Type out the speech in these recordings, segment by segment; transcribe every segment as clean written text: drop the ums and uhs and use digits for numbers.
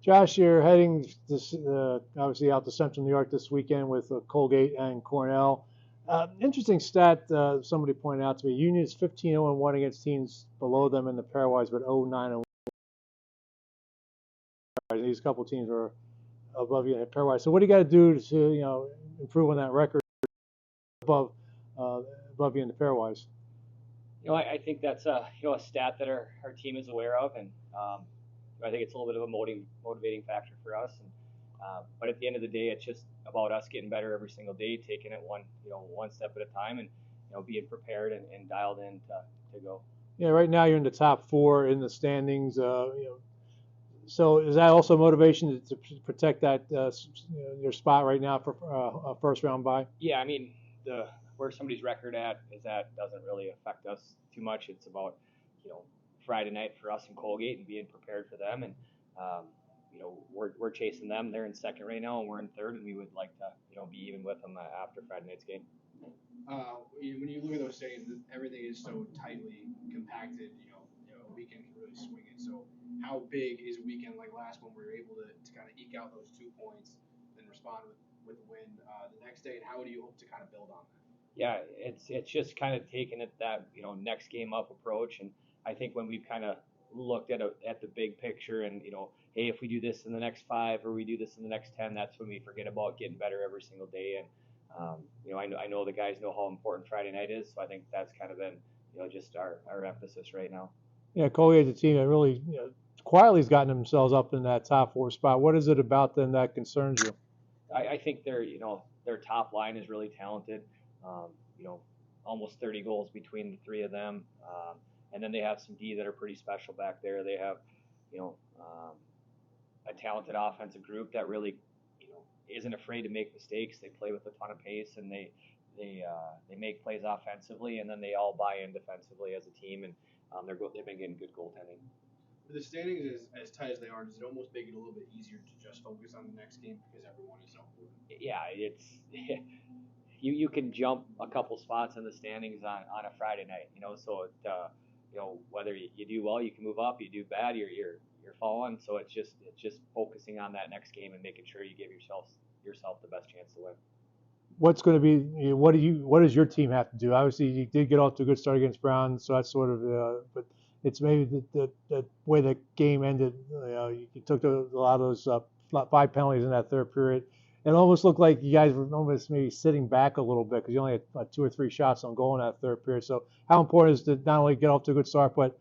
Josh, you're heading this, obviously out to Central New York this weekend with Colgate and Cornell. Interesting stat somebody pointed out to me. Union is 15-0-1 against teams below them in the pairwise, but 0-9-1. These couple teams are above you in the pairwise. So what do you got to do to improve on that record above above you in the pairwise? I think that's a stat that our team is aware of, and I think it's a little bit of a motivating factor for us. And but at the end of the day, it's just about us getting better every single day, taking it one step at a time, and being prepared and dialed in to go. Yeah, right now you're in the top 4 in the standings. So is that also motivation to protect that your spot right now for a first round bye? Yeah, I mean where somebody's record at is that doesn't really affect us too much. It's about Friday night for us in Colgate and being prepared for them, and we're chasing them. They're in second right now, and we're in third, and we would like to be even with them after Friday night's game. When you look at those stadiums, everything is so tightly compacted. A weekend can really swing it. So, how big is a weekend like last one where you're able to kind of eke out those 2 points, then respond with a win the next day? And how do you hope to kind of build on that? Yeah, it's just kind of taking it that next game up approach, and I think when we've kind of looked at the big picture, and hey, if we do this in the next 5 or we do this in the next 10, that's when we forget about getting better every single day. And I know the guys know how important Friday night is, so I think that's kind of been just our emphasis right now. Yeah, Colgate's a team that really quietly has gotten themselves up in that top 4 spot. What is it about them that concerns you? I think their top line is really talented. Almost 30 goals between the 3 of them, and then they have some D that are pretty special back there. They have a talented offensive group that really isn't afraid to make mistakes. They play with a ton of pace, and they make plays offensively, and then they all buy in defensively as a team, and they've been getting good goaltending. With the standings as tight as they are, does it almost make it a little bit easier to just focus on the next game because everyone is so important? Yeah, it's you can jump a couple spots in the standings on a Friday night, so whether you do well, you can move up. You do bad, you're falling. So it's just focusing on that next game and making sure you give yourself the best chance to win. What's going to be what does your team have to do? Obviously, you did get off to a good start against Brown, so that's sort of but it's maybe the way the game ended. You took a lot of those 5 penalties in that third period. It almost looked like you guys were almost maybe sitting back a little bit because you only had 2 or 3 shots on goal in that third period. So how important is to not only get off to a good start, but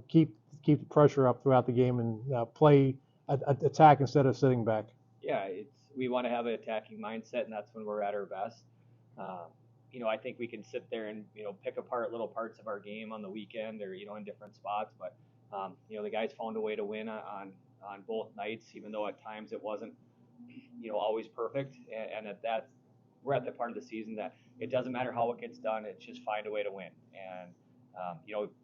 keep the pressure up throughout the game and play attack instead of sitting back? Yeah, we want to have an attacking mindset, and that's when we're at our best. I think we can sit there and pick apart little parts of our game on the weekend or in different spots, but the guys found a way to win on both nights, even though at times it wasn't always perfect. And that we're at the part of the season that it doesn't matter how it gets done, it's just find a way to win. And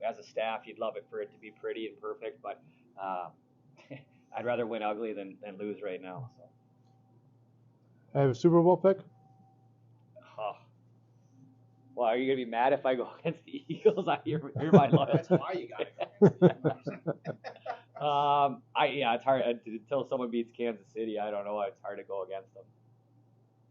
as a staff, you'd love it for it to be pretty and perfect, but I'd rather win ugly than lose right now. So. I have a Super Bowl pick. Well, are you gonna be mad if I go against the Eagles? You're my luck. That's why you got it. It's hard until someone beats Kansas City. I don't know. It's hard to go against them.